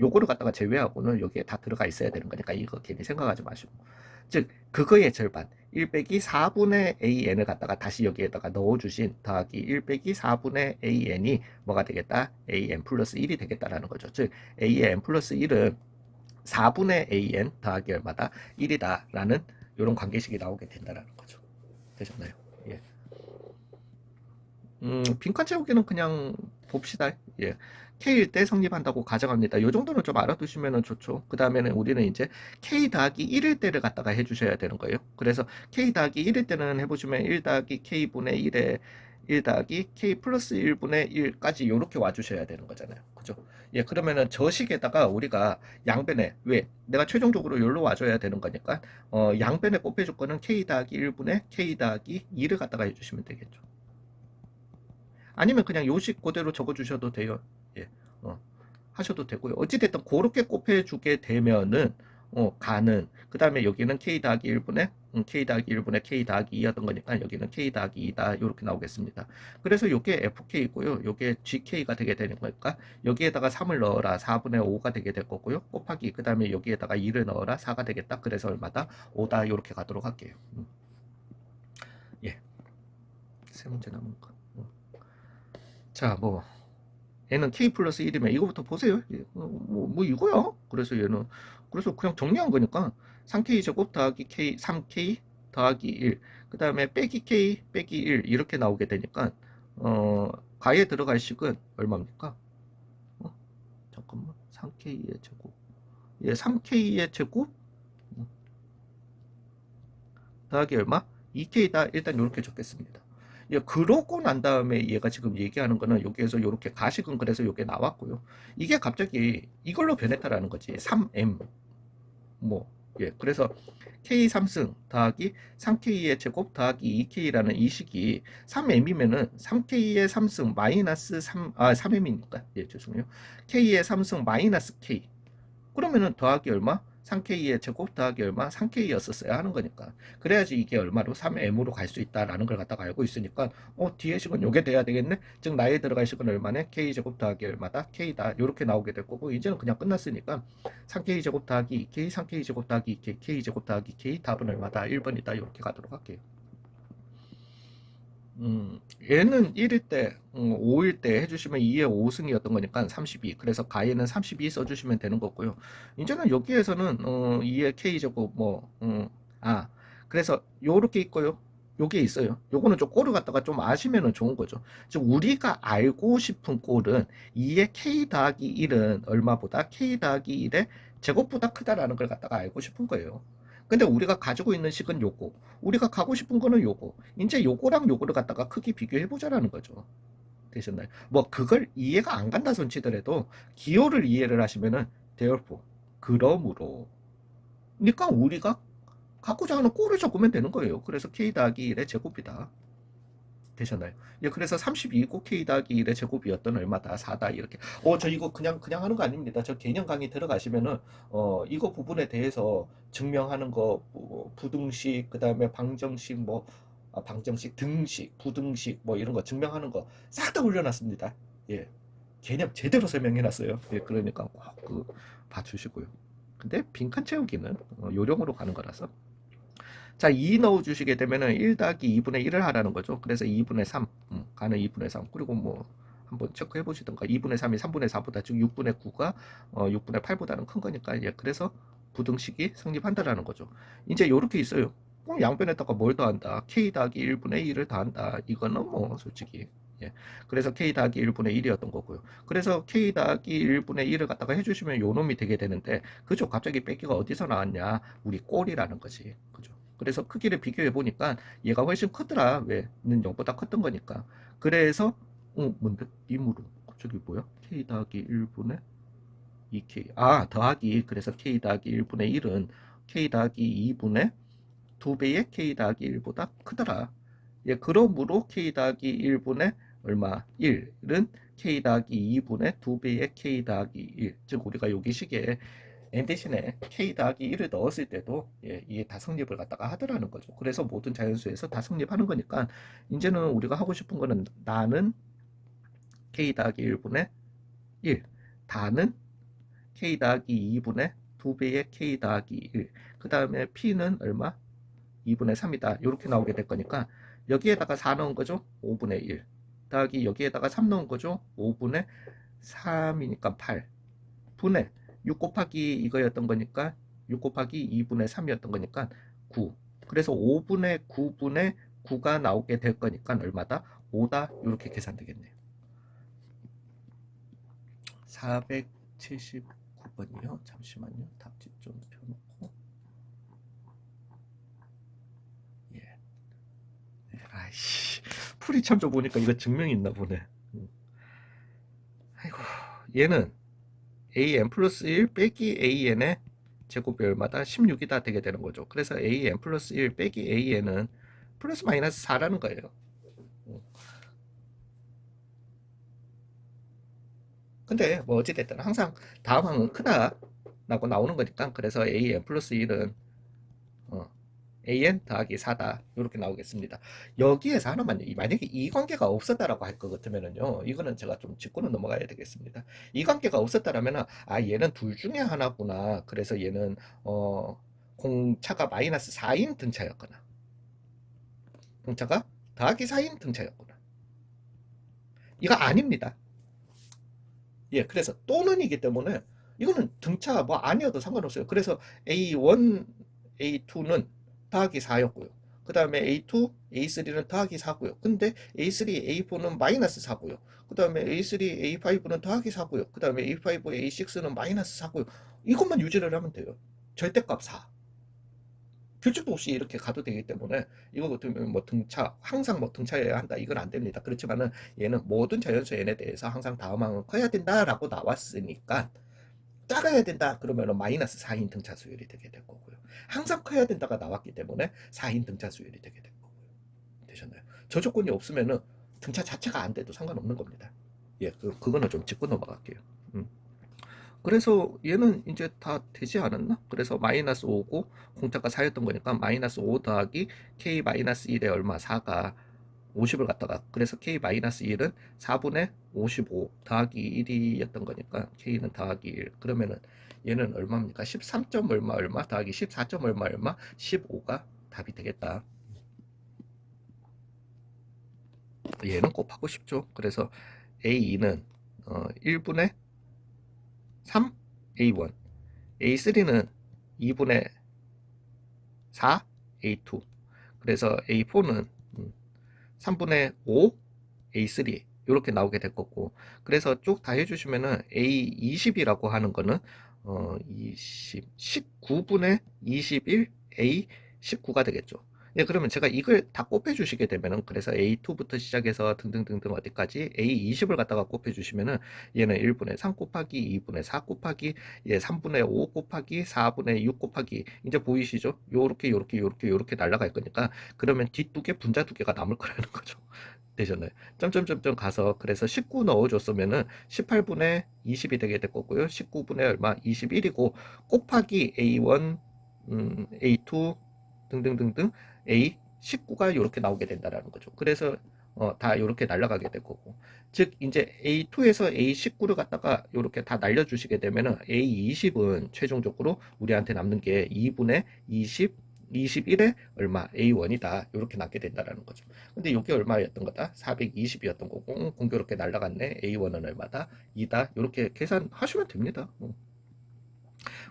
요거를 갖다가 제외하고는 여기에 다 들어가 있어야 되는 거니까 이거 괜히 생각하지 마시고. 즉 그거의 절반 1 빼기 4분의 AN을 갖다가 다시 여기에다가 넣어주신 더하기 1 빼기 4분의 AN이 뭐가 되겠다? AN 플러스 1이 되겠다라는 거죠. 즉 AN 플러스 1은 4분의 AN 더하기 얼마다? 1이다 라는 이런 관계식이 나오게 된다라는 거죠. 되셨나요? 예. 빈칸 채우기는 그냥 봅시다. 예. K일 때 성립한다고 가정합니다. 이 정도는 좀 알아두시면 좋죠. 그 다음에는 우리는 이제 K 더하기 1일 때를 갖다가 해주셔야 되는 거예요. 그래서 K 더하기 1일 때는 해보시면 1 더하기 K분의 1에 1 더하기 K 플러스 1분의 1까지 이렇게 와주셔야 되는 거잖아요. 그죠? 예, 그러면은 저 식에다가 우리가 양변에, 왜? 내가 최종적으로 여기로 와줘야 되는 거니까, 양변에 곱해줄 거는 K 더하기 1분의 K 더하기 2를 갖다가 해주시면 되겠죠. 아니면 그냥 요식 그대로 적어주셔도 돼요. 예, 하셔도 되고요. 어찌됐든 그렇게 곱해주게 되면은 가는 그 다음에 여기는 K 더하기 1분의 K 더하기 1분의 K 더하기 2였던 거니까 여기는 K 더하기 2다 이렇게 나오겠습니다. 그래서 이게 FK고요. 이게 GK가 되게 되는 거니까 여기에다가 3을 넣어라 4분의 5가 되게 될 거고요. 곱하기 그 다음에 여기에다가 2를 넣어라 4가 되겠다. 그래서 얼마다? 5다 이렇게 가도록 할게요. 예, 세 문제 남은 거. 자, 얘는 K 플러스 1이면 이거부터 보세요. 뭐 이거야. 그래서 얘는, 그래서 그냥 정리한 거니까 3K 제곱 더하기 K, 3K 더하기 1. 그 다음에 빼기 K 빼기 1 이렇게 나오게 되니까, 가에 들어갈 식은 얼마입니까? 잠깐만. 3K의 제곱. 예, 3K의 제곱 더하기 얼마? 2K다. 일단 이렇게 적겠습니다. 예, 그러고 난 다음에 얘가 지금 얘기하는 거는 여기에서 이렇게 가식은 그래서 이게 나왔고요. 이게 갑자기 이걸로 변했다라는 거지. 3M. 예, 그래서 K 3승 더하기 3K의 제곱 더하기 2K라는 이 식이 3M이면은 3K의 3승 마이너스 3M이니까. 예, 죄송해요. K의 3승 마이너스 K. 그러면은 더하기 얼마? 3K의 제곱 더하기 얼마? 3K였었어야 하는 거니까. 그래야지 이게 얼마로? 3M으로 갈 수 있다라는 걸 갖다가 알고 있으니까, 뒤에 식은 요게 돼야 되겠네? 즉, 나에 들어갈 식은 얼마네? K 제곱 더하기 얼마다? K다. 요렇게 나오게 될 거고, 이제는 그냥 끝났으니까, 3K 제곱 더하기 2K, 3K 제곱 더하기 2K, K 제곱 더하기 K, 답은 얼마다? 1번이다. 요렇게 가도록 할게요. 얘는 1일 때, 5일 때 해주시면 2의 5승이었던 거니까 32. 그래서 가에는 32 써주시면 되는 거고요. 이제는 여기에서는, 2의 K제곱, 그래서 요렇게 있고요. 요게 있어요. 요거는 좀 꼴을 갖다가 좀 아시면은 좋은 거죠. 즉, 우리가 알고 싶은 꼴은 2의 K 더하기 1은 얼마보다 K 더하기 1의 제곱보다 크다라는 걸 갖다가 알고 싶은 거예요. 근데 우리가 가지고 있는 식은 요거. 우리가 가고 싶은 거는 요거. 이제 요거랑 요거를 갖다가 크게 비교해 보자라는 거죠. 되셨나요? 뭐 그걸 이해가 안 간다 손 치더라도 기호를 이해를 하시면은 therefore 그러므로 그러니까 우리가 갖고자 하는 꼴을 적으면 되는 거예요. 그래서 k 더하기 1의 제곱이다. 되셨나요? 예, 그래서 32고 k 더하기 1의 제곱이었던 얼마다? 4다. 이렇게. 저 이거 그냥 하는 거 아닙니다. 저 개념 강의 들어가시면은, 이거 부분에 대해서 증명하는 거, 부등식, 그 다음에 방정식, 방정식, 등식, 부등식, 뭐 이런 거 증명하는 거 싹 다 올려놨습니다. 예. 개념 제대로 설명해놨어요. 예, 그러니까 꼭 그 봐주시고요. 근데 빈칸 채우기는 요령으로 가는 거라서. 자, 2 넣어주시게 되면은 1 더하기 2분의 1을 하라는 거죠. 그래서 2분의 3, 가는 2분의 3. 그리고 뭐, 한번 체크해 보시던가. 2분의 3이 3분의 4보다, 즉 6분의 9가 6분의 8보다는 큰 거니까, 예, 그래서 부등식이 성립한다라는 거죠. 이제 요렇게 있어요. 양변에다가 뭘 더한다? K 더하기 1분의 1을 더한다. 이거는 뭐, 솔직히. 예. 그래서 K 더하기 1분의 1이었던 거고요. 그래서 K 더하기 1분의 1을 갖다가 해주시면 요 놈이 되게 되는데, 그죠? 갑자기 뺏기가 어디서 나왔냐? 우리 꼴이라는 거지. 그죠? 그래서 크기를 비교해 보니까 얘가 훨씬 크더라. 왜? 는 0보다 컸던 거니까. 그래서 뭔데? 임으로. 저기 뭐야? K 더하기 1분의 2K. 더하기. 그래서 K 더하기 1분의 1은 K 더하기 2분의 2배의 K 더하기 1보다 크더라. 예, 그러므로 K 더하기 1분의 얼마? 1은 K 더하기 2분의 2배의 K 더하기 1. 즉, 우리가 여기 식에 n 대신에 k 더하기 1을 넣었을 때도 이게 다 성립을 갖다가 하더라는 거죠. 그래서 모든 자연수에서 다 성립하는 거니까 이제는 우리가 하고 싶은 거는 나는 k 더하기 1분의 1, 다는 k 더하기 2분의 2배의 k 더하기 1, 그 다음에 p는 얼마? 2분의 3이다. 이렇게 나오게 될 거니까 여기에다가 4 넣은 거죠? 5분의 1 더하기 여기에다가 3 넣은 거죠? 5분의 3이니까 8 분의 6 곱하기 이거였던 거니까 6 곱하기 2분의 3이었던 거니까 9. 그래서 5분의 9분의 9가 나오게 될 거니까 얼마다? 5다. 이렇게 계산되겠네요. 479번이요. 잠시만요. 답지 좀 펴놓고. 예. 네, 아이씨. 풀이 참조 보니까 이거 증명이 있나 보네. 아이고. 얘는 an 플러스 1 빼기 an의 제곱이 얼마다? 16이다 되게 되는 거죠. 그래서 an 플러스 1 빼기 an은 플러스 마이너스 4라는 거예요. 근데 뭐 어찌됐든 항상 다음 항은 크다 라고 나오는 거니까 그래서 an 플러스 1은 an 더하기 4다 이렇게 나오겠습니다. 여기에서 하나만요. 만약에 이 관계가 없었다라고 할 것 같으면은요, 이거는 제가 좀 짚고는 넘어가야 되겠습니다. 이 관계가 없었다라면은 얘는 둘 중에 하나구나. 그래서 얘는 공차가 마이너스 4인 등차였거나 등차가 더하기 4인 등차였구나. 이거 아닙니다. 예, 그래서 또는이기 때문에 이거는 등차 뭐 아니어도 상관없어요. 그래서 A1, A2는 더하기 4였고요. 그 다음에 A2, A3는 더하기 4고요. 근데 A3, A4는 마이너스 4고요. 그 다음에 A3, A5는 더하기 4고요. 그 다음에 A5, A6는 마이너스 4고요. 이것만 유지를 하면 돼요. 절대값 4. 규칙도 없이 이렇게 가도 되기 때문에 이거 같으면 뭐 등차 항상 뭐 등차여야 한다 이건 안 됩니다. 그렇지만은 얘는 모든 자연수 n에 대해서 항상 다음항은 커야 된다라고 나왔으니까 작아야 된다 그러면은 마이너스 4인 등차 수열이 되게 될 거고요. 항상 커야 된다가 나왔기 때문에 4인 등차 수열이 되게 될 거고요. 되셨나요? 저 조건이 없으면은 등차 자체가 안 돼도 상관없는 겁니다. 예, 그거는 좀 짚고 넘어갈게요. 그래서 얘는 이제 다 되지 않았나? 그래서 마이너스 5고 공차가 4였던 거니까 마이너스 5 더하기 k 마이너스 1에 얼마? 4가 50을 갖다가, 그래서 k 마이너스 1은 4분의 55 더하기 1이었던 거니까 k는 더하기 1. 그러면은 얘는 얼마입니까? 13점 얼마 얼마 더하기 14점 얼마 얼마 15가 답이 되겠다. 얘는 곱하고 싶죠. 그래서 A2는 1분의 3 A1, A3는 2분의 4 A2, 그래서 A4는 3분의 5 A3 이렇게 나오게 될 거고, 그래서 쭉 다 해주시면은 A20이라고 하는 거는 19분의 21 A19가 되겠죠. 예, 그러면 제가 이걸 다 곱해 주시게 되면은, 그래서 A2부터 시작해서 등등등등 어디까지 A20을 갖다가 곱해 주시면은 얘는 1분의 3 곱하기 2분의 4 곱하기 3분의 5 곱하기 4분의 6 곱하기, 이제 보이시죠? 요렇게 요렇게 요렇게 요렇게 날아갈 거니까, 그러면 뒷 두 개 분자 두 개가 남을 거라는 거죠. 되잖아요. 점점점점 가서, 그래서 19 넣어줬으면은 18분의 20이 되게 될 거고요. 19분의 얼마? 21이고 곱하기 A1, A2 등등등등 A19가 이렇게 나오게 된다라는 거죠. 그래서 다 이렇게 날아가게 될 거고, 즉 이제 A2에서 A19를 갖다가 이렇게 다 날려주시게 되면은 A20은 최종적으로 우리한테 남는 게 2분의 20 21에 얼마 A1이다 이렇게 남게 된다라는 거죠. 근데 이게 얼마였던 거다? 420이었던 거고 공교롭게 날라갔네. A1은 얼마다? 2다. 이렇게 계산하시면 됩니다.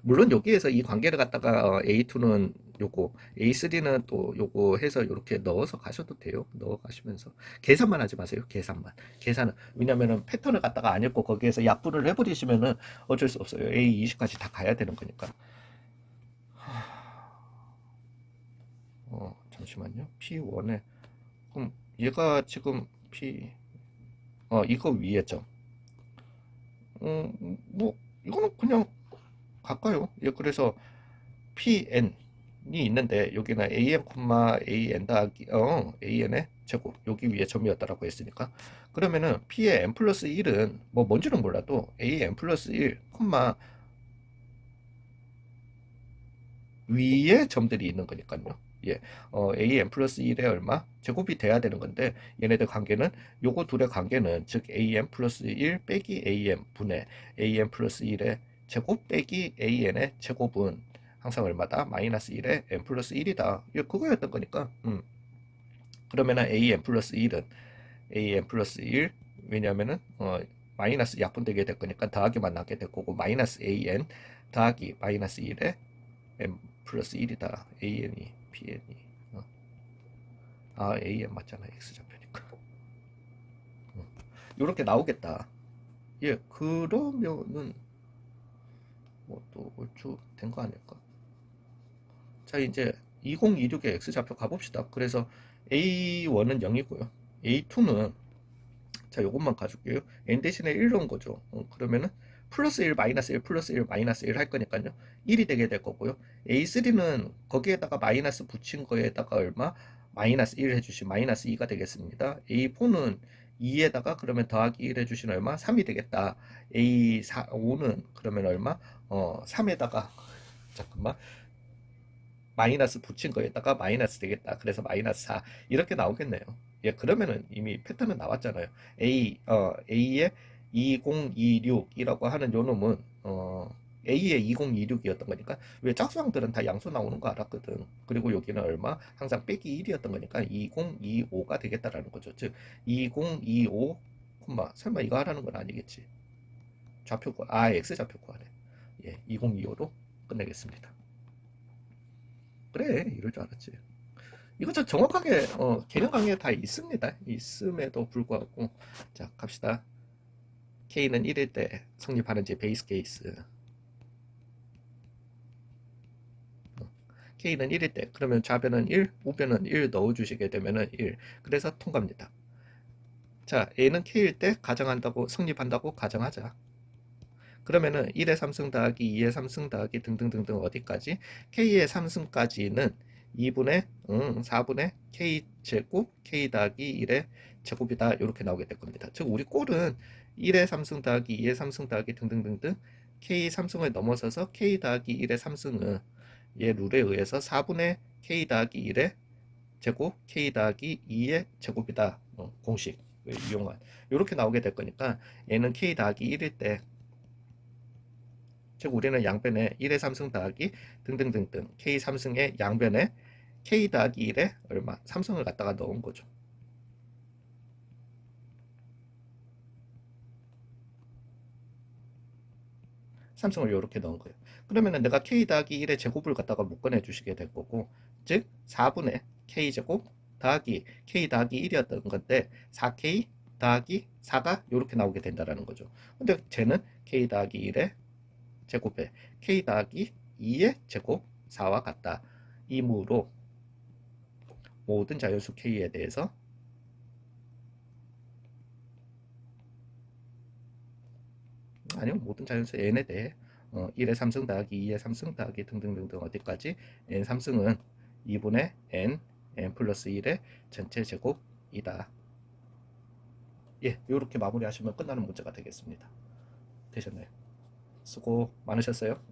물론 여기에서 이 관계를 갖다가 A2는 요거, A3는 또 요거 해서 이렇게 넣어서 가셔도 돼요. 넣어 가시면서 계산만 하지 마세요. 계산은 왜냐면은 패턴을 갖다가 안 읽고 거기에서 약분을 해버리시면은 어쩔 수 없어요. A20까지 다 가야 되는 거니까. 잠시만요. P1에 그럼 얘가 지금 이거 위에 점. 뭐 이거는 그냥 갈까요? 예, 그래서 PN이 있는데 여기는 AN, AN 더하기 AN의 제곱, 여기 위에 점이었다라고 했으니까, 그러면은 P의 N 플러스 1은 뭐 뭔지는 몰라도 AN 플러스 1, 위에 점들이 있는 거니까요. 예, AN 플러스 1에 얼마? 제곱이 돼야 되는 건데, 얘네들 관계는, 요거 둘의 관계는, 즉, AN 플러스 1 빼기 AN 분의 AN 플러스 1의 제곱 빼기 AN의 제곱은 항상 얼마다? 마이너스 1에 N 플러스 1이다. 예, 그거였던 거니까, 그러면은 AN 플러스 1은 AN 플러스 1, 왜냐면은, 마이너스 약분되게 될 거니까 더하기만 나게 될 거고, 마이너스 AN 더하기 마이너스 1에 M 플러스 1이다. AN이, PN이. AN 맞잖아. X좌표니까. 이렇게 나오겠다. 예, 그러면은, 뭐 또 얼추 된 거 아닐까? 자, 이제 2026의 X좌표 가봅시다. 그래서 A1은 0이고요. A2는, 자, 요것만 가줄게요. N 대신에 1 넣은 거죠. 그러면은, 플러스 1, 마이너스 1, 플러스 1, 마이너스 1 할 거니까요. 1이 되게 될 거고요. A3는 거기에다가 마이너스 붙인 거에다가 얼마? 마이너스 1 해주신 마이너스 2가 되겠습니다. A4는 2에다가 그러면 더하기 1 해주신 얼마? 3이 되겠다. A5는 그러면 얼마? 3에다가, 잠깐만. 마이너스 붙인 거에다가 마이너스 되겠다. 그래서 마이너스 4. 이렇게 나오겠네요. 예, 그러면은 이미 패턴은 나왔잖아요. A의 2026이라고 하는 요 놈은, A의 2026이었던 거니까, 왜 짝수항들은 다 양수 나오는 거 알았거든. 그리고 여기는 얼마? 항상 빼기 1이었던 거니까 2025가 되겠다라는 거죠. 즉, 2025, 설마 이거 하라는 건 아니겠지. X좌표 구하래. 예, 2025로 끝내겠습니다. 그래, 이럴 줄 알았지. 이거 저 정확하게 개념 강의에 다 있습니다. 있음에도 불구하고, 자, 갑시다. K는 1일 때 성립하는지 베이스 케이스. K는 1일 때, 그러면 좌변은 1, 우변은 1 넣어주시게 되면은 1. 그래서 통과입니다. 자, A는 K일 때 가정한다고, 성립한다고 가정하자. 그러면은 1의 3승 더하기 2의 3승 더하기 등등등등 어디까지? K의 3승까지는 2분의 4분의 K 제곱 K 더하기 1의 제곱이다. 이렇게 나오게 될 겁니다. 즉 우리 꼴은 1의 3승 더하기 2의 3승 더하기 등등등등 k 3승을 넘어서서 k 더하기 1의 3승은 얘 룰에 의해서 4분의 k 더하기 1의 제곱 k 더하기 2의 제곱이다. 공식 이용한 이렇게 나오게 될 거니까 얘는 k 더하기 1일 때, 즉 우리는 양변에 1의 3승 더하기 등등등등 k 3승의 양변에 k 더하기 1에 얼마? 3승을 갖다가 넣은 거죠. 삼성을 이렇게 넣은 거예요. 그러면은 내가 k 더하기 1의 제곱을 갖다가 묶어내 주시게 될 거고, 즉 4분의 k 제곱 더하기 k 더하기 1이었던 건데 4k 더하기 4가 이렇게 나오게 된다라는 거죠. 근데 쟤는 k 더하기 1의 제곱에 k 더하기 2의 제곱 4와 같다. 이므로 모든 자연수 k에 대해서 아니요, 모든 자연수 n에 대해 1의 3승 더하기 2의 3승 더하기 등등등등 어디까지 n 3승은 2분의 n 플러스 1의 전체 제곱이다. 예, 이렇게 마무리하시면 끝나는 문제가 되겠습니다. 되셨나요? 수고 많으셨어요.